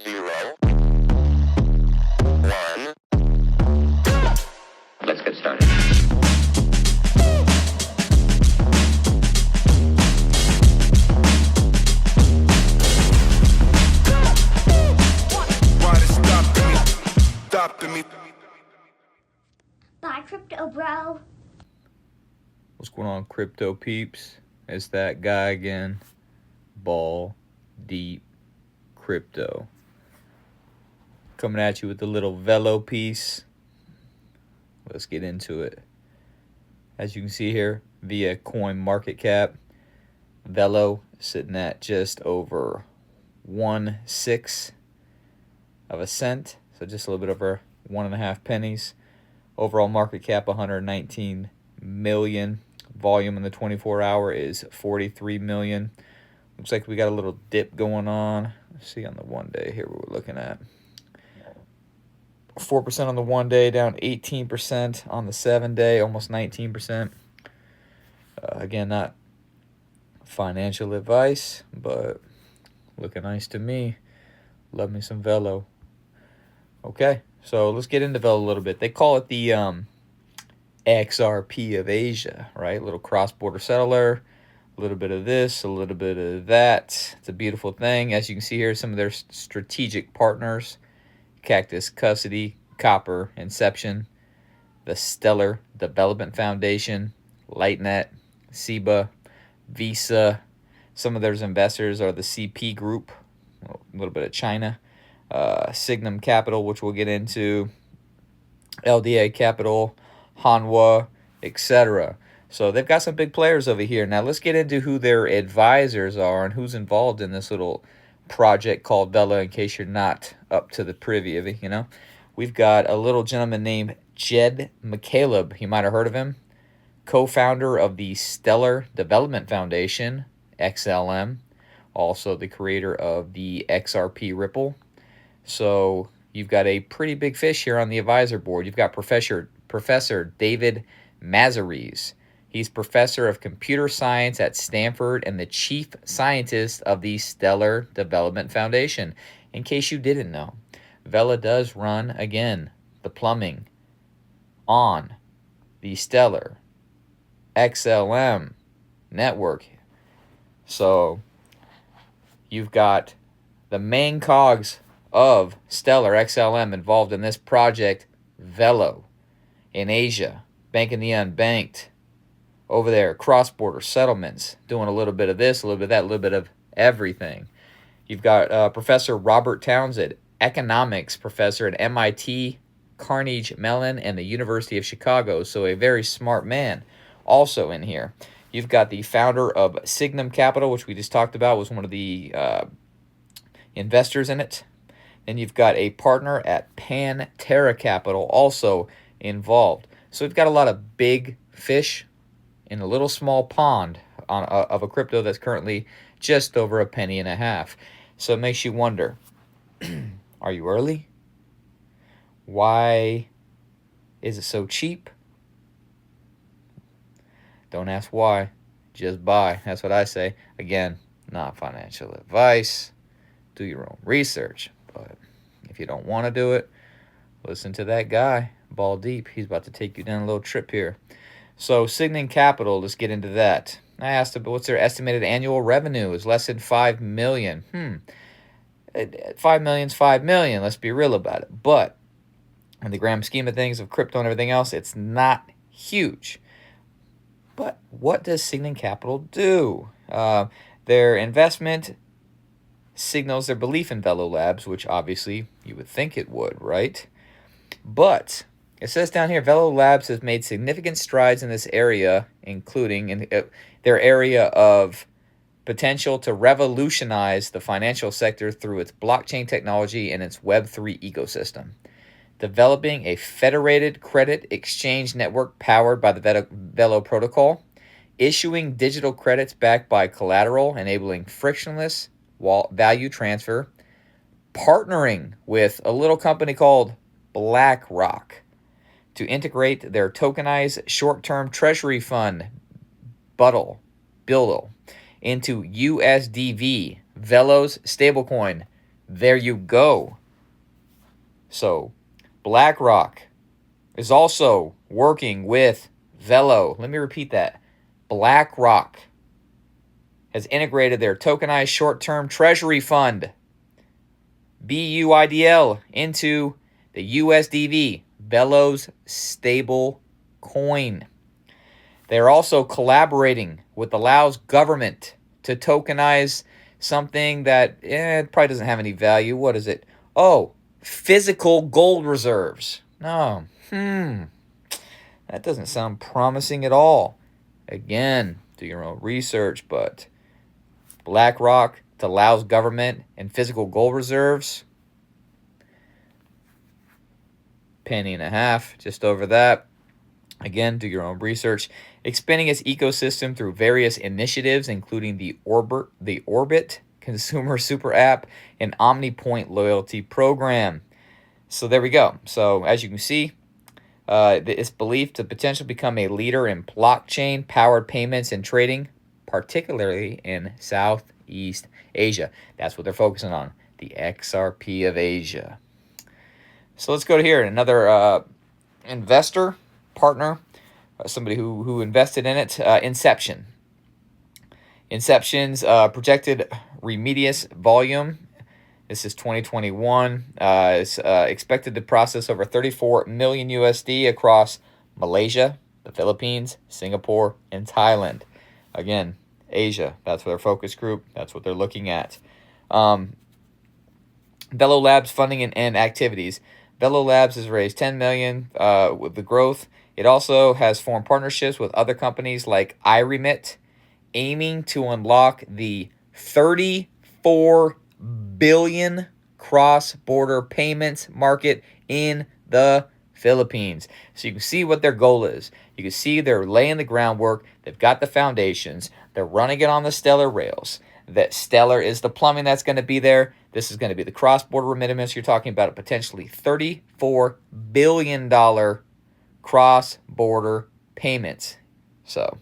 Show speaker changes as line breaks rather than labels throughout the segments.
0, 1. Let's get started.
Why they stopping me?
Bye, crypto bro.
What's going on, crypto peeps? It's that guy again. Ball Deep Crypto. Coming at you with a little Velo piece. Let's get into it. As you can see here, via coin market cap, Velo sitting at just over 1/6 of a cent. So just a little bit over 1.5 pennies. Overall market cap 119 million. Volume in the 24-hour is 43 million. Looks like we got a little dip going on. Let's see on the 1 day here what we're looking at. 4% on the 1 day, down 18% on the 7 day, almost 19%. Again, not financial advice, but looking nice to me. Love me some Velo. Okay, so let's get into Velo a little bit. They call it the XRP of Asia, right? Little cross-border settler, a little bit of this, a little bit of that. It's a beautiful thing. As you can see here, some of their strategic partners: Cactus Custody, Copper, Inception, the Stellar Development Foundation, Lightnet, SIBA, Visa. Some of their investors are the CP Group, a little bit of China, Signum Capital, which we'll get into, LDA Capital, Hanwha, etc. So they've got some big players over here. Now let's get into who their advisors are and who's involved in this little project called Velo, in case you're not up to the privy of it, you know. We've got a little gentleman named Jed McCaleb. You might have heard of him. Co-founder of the Stellar Development Foundation, XLM. Also the creator of the XRP Ripple. So you've got a pretty big fish here on the advisor board. You've got Professor David Mazaries. He's professor of computer science at Stanford and the chief scientist of the Stellar Development Foundation. In case you didn't know, Velo does run, again, the plumbing on the Stellar XLM network. So you've got the main cogs of Stellar XLM involved in this project, Velo, in Asia, banking the unbanked, over there, cross-border settlements, doing a little bit of this, a little bit of that, a little bit of everything. You've got Professor Robert Townsend, economics professor at MIT, Carnegie Mellon, and the University of Chicago, so a very smart man also in here. You've got the founder of Signum Capital, which we just talked about, was one of the investors in it. Then you've got a partner at Pantera Capital also involved. So we've got a lot of big fish in a little small pond of a crypto that's currently just over 1.5 pennies. So it makes you wonder, are you early? Why is it so cheap? Don't ask why, just buy. That's what I say. Again, not financial advice. Do your own research. But if you don't want to do it, listen to that guy, Ball Deep. He's about to take you down a little trip here. So Signum Capital, let's get into that. I asked them, what's their estimated annual revenue? Is less than 5 million. 5 million's 5 million. Let's be real about it. But in the grand scheme of things, of crypto and everything else, it's not huge. But what does Signum Capital do? Their investment signals their belief in Velo Labs, which obviously you would think it would, right? But it says down here, Velo Labs has made significant strides in this area, including in their area of potential to revolutionize the financial sector through its blockchain technology and its Web3 ecosystem. Developing a federated credit exchange network powered by the Velo protocol, issuing digital credits backed by collateral, enabling frictionless value transfer, partnering with a little company called BlackRock to integrate their tokenized short-term treasury fund, BUDL, into USDV, Velo's stablecoin, There you go. So BlackRock is also working with Velo. Let me repeat that. BlackRock has integrated their tokenized short-term treasury fund, BUIDL, into the USDV, Velo's stable coin. They are also collaborating with the Laos government to tokenize something that it probably doesn't have any value. What is it? Oh, physical gold reserves. No. That doesn't sound promising at all. Again, do your own research, but BlackRock to Laos government and physical gold reserves, penny and a half, just over that. Again, do your own research. Expanding its ecosystem through various initiatives, including the Orbit Consumer Super App and OmniPoint loyalty program. So there we go. So as you can see, it's believed to potentially become a leader in blockchain-powered payments and trading, particularly in Southeast Asia. That's what they're focusing on, the XRP of Asia. So let's go to here. Another investor, partner, somebody who invested in it, Inception. Inception's projected remedius volume, this is 2021, is expected to process over 34 million USD across Malaysia, the Philippines, Singapore, and Thailand. Again, Asia, that's their focus group. That's what they're looking at. Velo Labs funding and activities. Velo Labs has raised $10 million with the growth. It also has formed partnerships with other companies like iRemit, aiming to unlock the 34 billion cross-border payments market in the Philippines. So you can see what their goal is. You can see they're laying the groundwork. They've got the foundations. They're running it on the Stellar rails. That Stellar is the plumbing that's going to be there. This is going to be the cross-border remittances. You're talking about a potentially $34 billion cross-border payments. So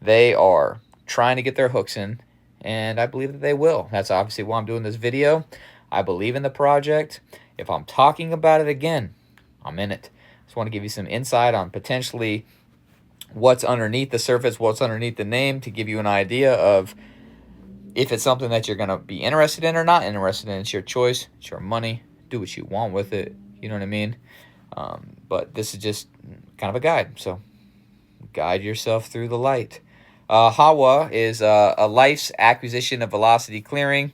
they are trying to get their hooks in, and I believe that they will. That's obviously why I'm doing this video. I believe in the project. If I'm talking about it again, I'm in it. Just want to give you some insight on potentially what's underneath the surface, what's underneath the name, to give you an idea of if it's something that you're going to be interested in or not interested in. It's your choice. It's your money. Do what you want with it. You know what I mean? But this is just kind of a guide. So guide yourself through the light. Hawa is a Life's acquisition of Velocity Clearing.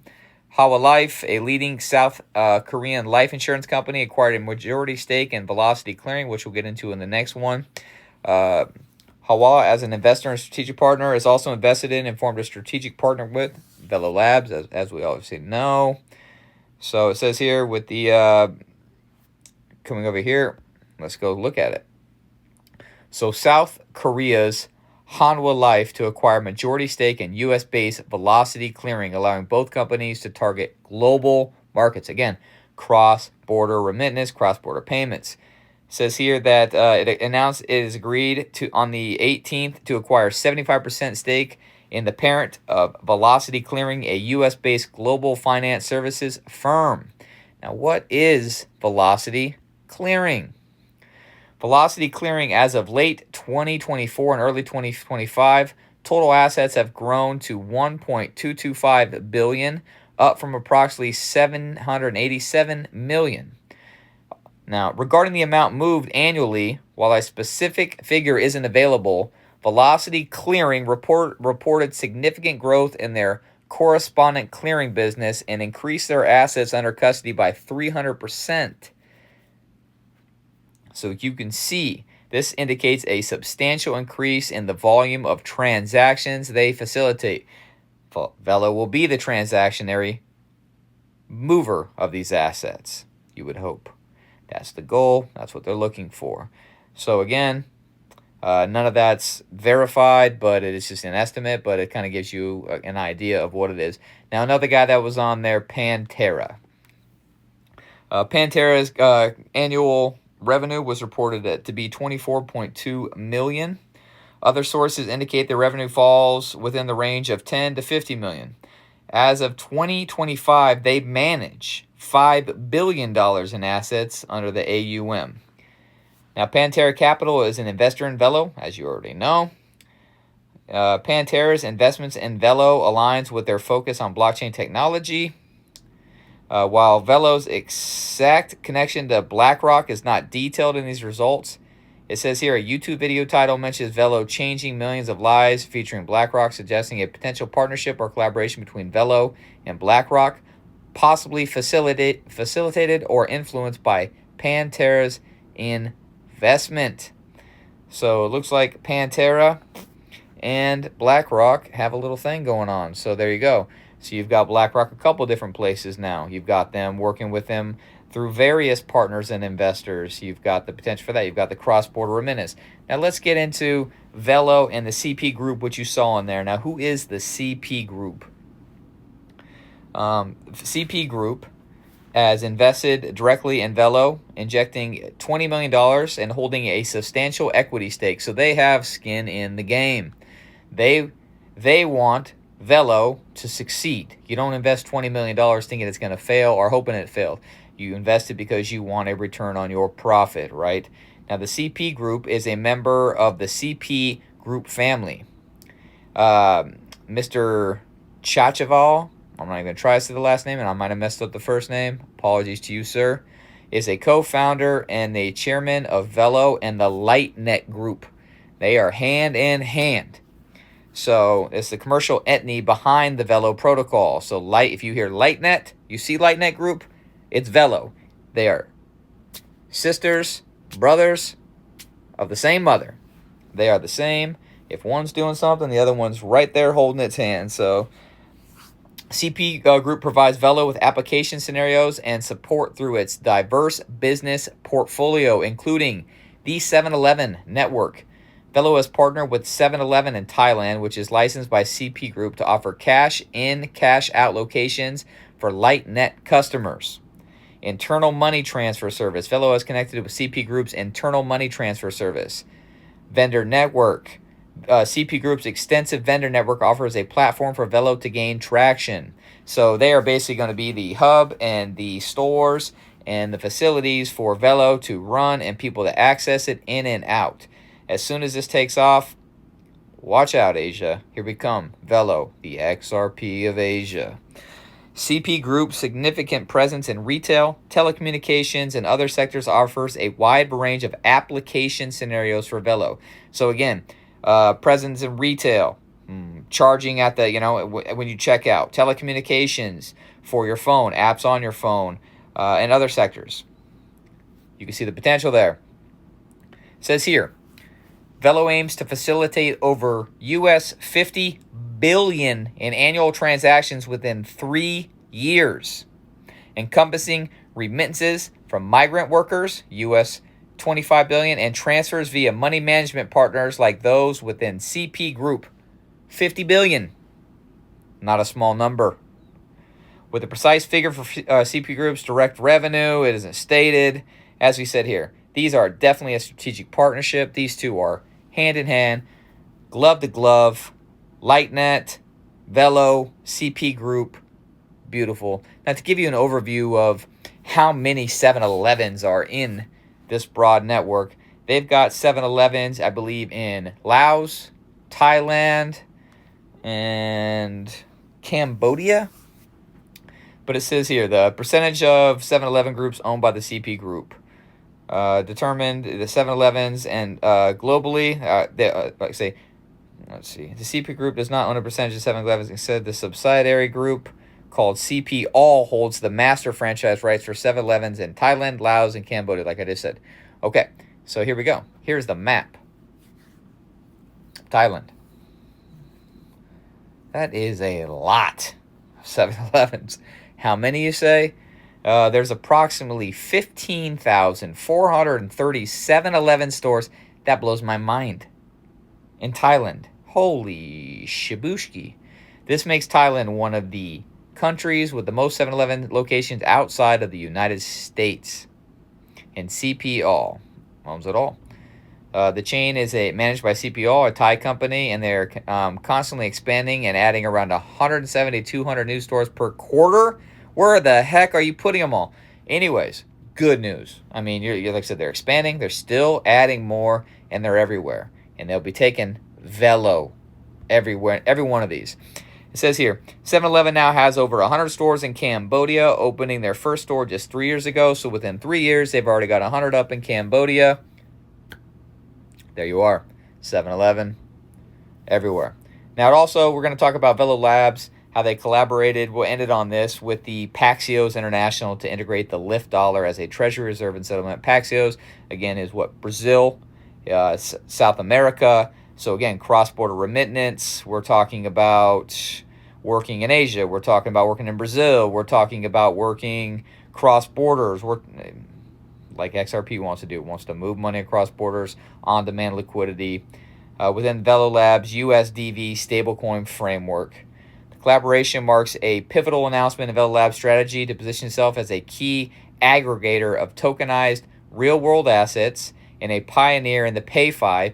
Hawa Life, a leading South Korean life insurance company, acquired a majority stake in Velocity Clearing, which we'll get into in the next one. Hawa, as an investor and strategic partner, is also invested in and formed a strategic partner with Velo Labs, as we obviously know. So it says here with the coming over here, let's go look at it. So South Korea's Hanwha Life to acquire majority stake in U.S.-based Velocity Clearing, allowing both companies to target global markets. Again, cross-border remittance, cross-border payments. It says here that it announced it is agreed to on the 18th to acquire 75% stake in the parent of Velocity Clearing, a U.S.-based global finance services firm. Now, what is Velocity Clearing? Velocity Clearing, as of late 2024 and early 2025, total assets have grown to $1.225 billion, up from approximately $787 million. Now, regarding the amount moved annually, while a specific figure isn't available, Velocity Clearing reported significant growth in their correspondent clearing business and increased their assets under custody by 300%. So you can see this indicates a substantial increase in the volume of transactions they facilitate. Velo will be the transactionary mover of these assets, you would hope. That's the goal. That's what they're looking for. So again, none of that's verified, but it is just an estimate, but it kind of gives you an idea of what it is. Now, another guy that was on there, Pantera. Pantera's annual revenue was reported to be $24.2 million. Other sources indicate the revenue falls within the range of $10 to $50 million. As of 2025, they manage $5 billion in assets under the AUM. Now, Pantera Capital is an investor in Velo, as you already know. Pantera's investments in Velo aligns with their focus on blockchain technology. While Velo's exact connection to BlackRock is not detailed in these results, it says here a YouTube video title mentions Velo changing millions of lives featuring BlackRock, suggesting a potential partnership or collaboration between Velo and BlackRock, possibly facilitated or influenced by Pantera's investment. So it looks like Pantera and BlackRock have a little thing going on. So there you go. So you've got BlackRock a couple different places now. You've got them working with them through various partners and investors. You've got the potential for that. You've got the cross-border remittance. Now let's get into Velo and the CP Group, which you saw in there. Now, who is the CP Group? CP Group has invested directly in Velo, injecting $20 million and holding a substantial equity stake. So they have skin in the game. They want Velo to succeed. You don't invest $20 million thinking it's going to fail or hoping it failed. You invest it because you want a return on your profit, right? Now, the CP Group is a member of the CP Group family. Mr. Chachaval, I'm not even going to try to say the last name, and I might have messed up the first name. Apologies to you, sir. Is a co-founder and the chairman of Velo and the LightNet Group. They are hand in hand. So it's the commercial entity behind the Velo protocol. So if you hear LightNet, you see LightNet Group, it's Velo. They are sisters, brothers of the same mother. They are the same. If one's doing something, the other one's right there holding its hand. So CP Group provides Velo with application scenarios and support through its diverse business portfolio, including the 7-Eleven network. Velo has partnered with 7-Eleven in Thailand, which is licensed by CP Group to offer cash-in, cash-out locations for LightNet customers. Internal money transfer service. Velo is connected with CP Group's internal money transfer service. Vendor network. CP Group's extensive vendor network offers a platform for Velo to gain traction. So they are basically going to be the hub and the stores and the facilities for Velo to run and people to access it in and out. As soon as this takes off, watch out, Asia. Here we come. Velo, the XRP of Asia. CP Group's significant presence in retail, telecommunications, and other sectors offers a wide range of application scenarios for Velo. So again, presence in retail, charging at the, when you check out, telecommunications for your phone, apps on your phone, and other sectors. You can see the potential there. It says here, Velo aims to facilitate over US $50 billion in annual transactions within 3 years, encompassing remittances from migrant workers, US $25 billion, and transfers via money management partners like those within CP Group, $50 billion. Not a small number. With a precise figure for CP Group's direct revenue, it isn't stated. As we said here, these are definitely a strategic partnership. These two are hand in hand, glove to glove. LightNet, Velo, CP Group, beautiful. Now, to give you an overview of how many 7-Elevens are in this broad network, they've got 7-Elevens, I believe, in Laos, Thailand, and Cambodia. But it says here, the percentage of 7-Eleven groups owned by the CP Group. Determined the 7-Elevens and globally, let's see. The CP Group does not own a percentage of 7-Elevens. Instead, the subsidiary group called CP All holds the master franchise rights for 7-Elevens in Thailand, Laos, and Cambodia, like I just said. Okay, so here we go. Here's the map. Thailand. That is a lot of 7-Elevens. How many, you say? There's approximately 15,430 7-Eleven stores. That blows my mind. In Thailand. Holy shibushki. This makes Thailand one of the countries with the most 7-Eleven locations outside of the United States. And CP All owns it all. The chain is managed by CPO, a Thai company, and they're constantly expanding and adding around 170 to 200 new stores per quarter. Where the heck are you putting them all? Anyways, good news. I mean, you're like I said, they're expanding. They're still adding more, and they're everywhere. And they'll be taking Velo everywhere, every one of these. It says here, 7-Eleven now has over 100 stores in Cambodia, opening their first store just 3 years ago. So within 3 years, they've already got 100 up in Cambodia. There you are, 7-Eleven, everywhere. Now, also, we're going to talk about Velo Labs, how they collaborated. We'll end it on this with the Paxios International to integrate the Lyft dollar as a treasury reserve and settlement. Paxios, again, is what, Brazil, South America. So, again, cross-border remittance. We're talking about working in Asia. We're talking about working in Brazil. We're talking about working cross-borders. Like XRP wants to do. It wants to move money across borders, on-demand liquidity within Velo Labs' USDV stablecoin framework. The collaboration marks a pivotal announcement in Velo Labs' strategy to position itself as a key aggregator of tokenized real-world assets and a pioneer in the PayFi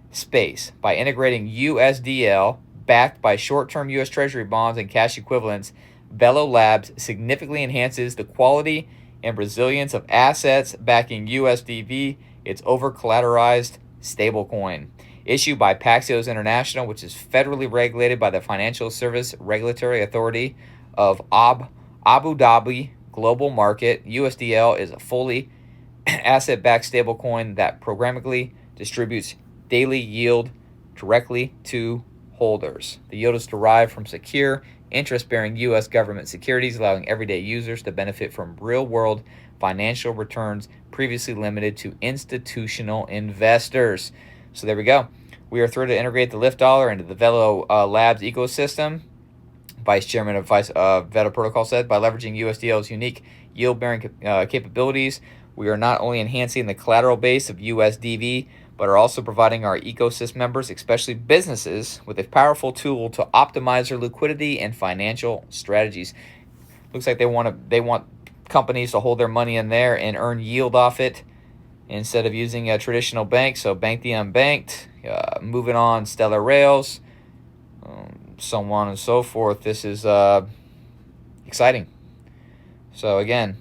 space. By integrating USDL backed by short-term U.S. Treasury bonds and cash equivalents, Velo Labs significantly enhances the quality and resilience of assets backing USDV, its over-collateralized stablecoin. Issued by Paxios International, which is federally regulated by the Financial Service Regulatory Authority of Abu Dhabi Global Market, USDL is a fully asset-backed stablecoin that programmatically distributes daily yield directly to holders. The yield is derived from secure, interest-bearing U.S. government securities, allowing everyday users to benefit from real-world financial returns previously limited to institutional investors. So there we go. We are thrilled to integrate the Lyft dollar into the Velo Labs ecosystem. Vice Chairman of Velo Protocol said, by leveraging USDL's unique yield-bearing capabilities, we are not only enhancing the collateral base of USDV, but are also providing our ecosystem members, especially businesses, with a powerful tool to optimize their liquidity and financial strategies. Looks like they want companies to hold their money in there and earn yield off it instead of using a traditional bank. So bank the unbanked. Moving on, Stellar Rails, so on and so forth. This is exciting. So again,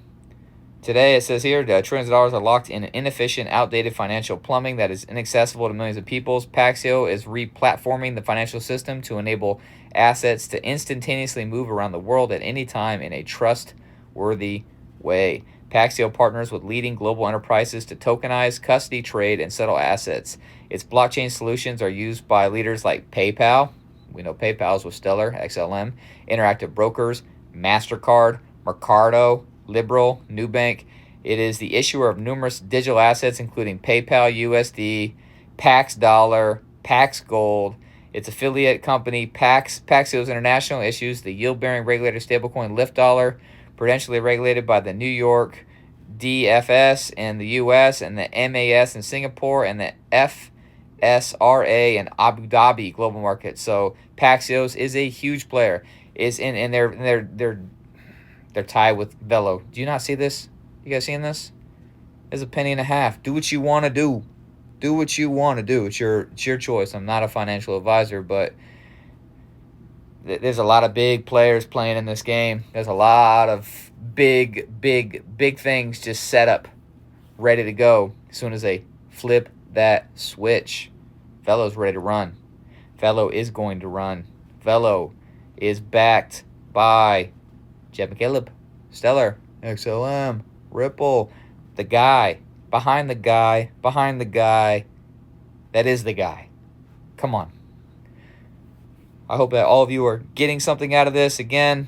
today it says here, trillions of dollars are locked in inefficient, outdated financial plumbing that is inaccessible to millions of people. Paxio is re-platforming the financial system to enable assets to instantaneously move around the world at any time in a trustworthy way. Paxio partners with leading global enterprises to tokenize, custody, trade, and settle assets. Its blockchain solutions are used by leaders like PayPal. We know PayPal's with Stellar, XLM, Interactive Brokers, MasterCard, Mercado, Liberal, Nubank. It is the issuer of numerous digital assets, including PayPal USD, Pax Dollar, Pax Gold. Its affiliate company, Paxios International, issues the yield-bearing regulator stablecoin Lyft dollar, prudentially regulated by the New York DFS in the U.S. and the MAS in Singapore and the FSRA in Abu Dhabi global market. So Paxios is a huge player. Is in they're tied with Velo. Do you not see this? You guys seeing this? There's a penny and a half. Do what you want to do. Do what you want to do. It's your choice. I'm not a financial advisor, but there's a lot of big players playing in this game. There's a lot of big things just set up, ready to go as soon as they flip that switch. Velo's ready to run. Velo is going to run. Velo is backed by Jeb McCaleb, Stellar, XLM, Ripple, the guy, behind the guy, that is the guy. Come on. I hope that all of you are getting something out of this. Again,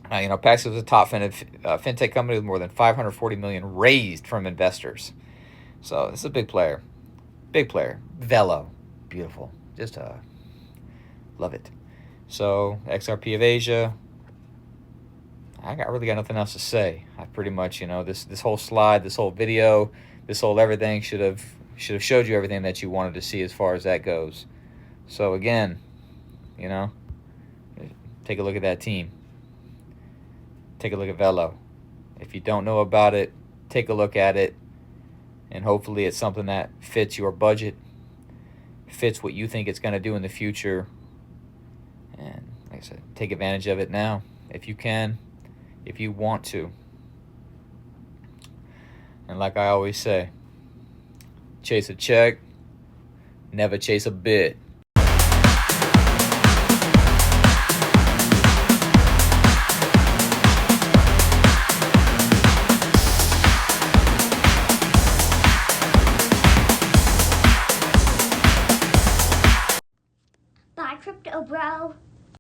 Paxos is a top fintech company with more than $540 million raised from investors. So this is a big player. Big player. Velo. Beautiful. Just love it. So XRP of Asia. I really got nothing else to say. I pretty much, this whole slide, this whole video, this whole everything should have showed you everything that you wanted to see as far as that goes. So again, take a look at that team. Take a look at Velo. If you don't know about it, take a look at it And hopefully it's something that fits your budget, fits what you think it's going to do in the future. And like I said, take advantage of it now if you can, if you want to. And like I always say, chase a check, never chase a bit.
Bye, crypto bro.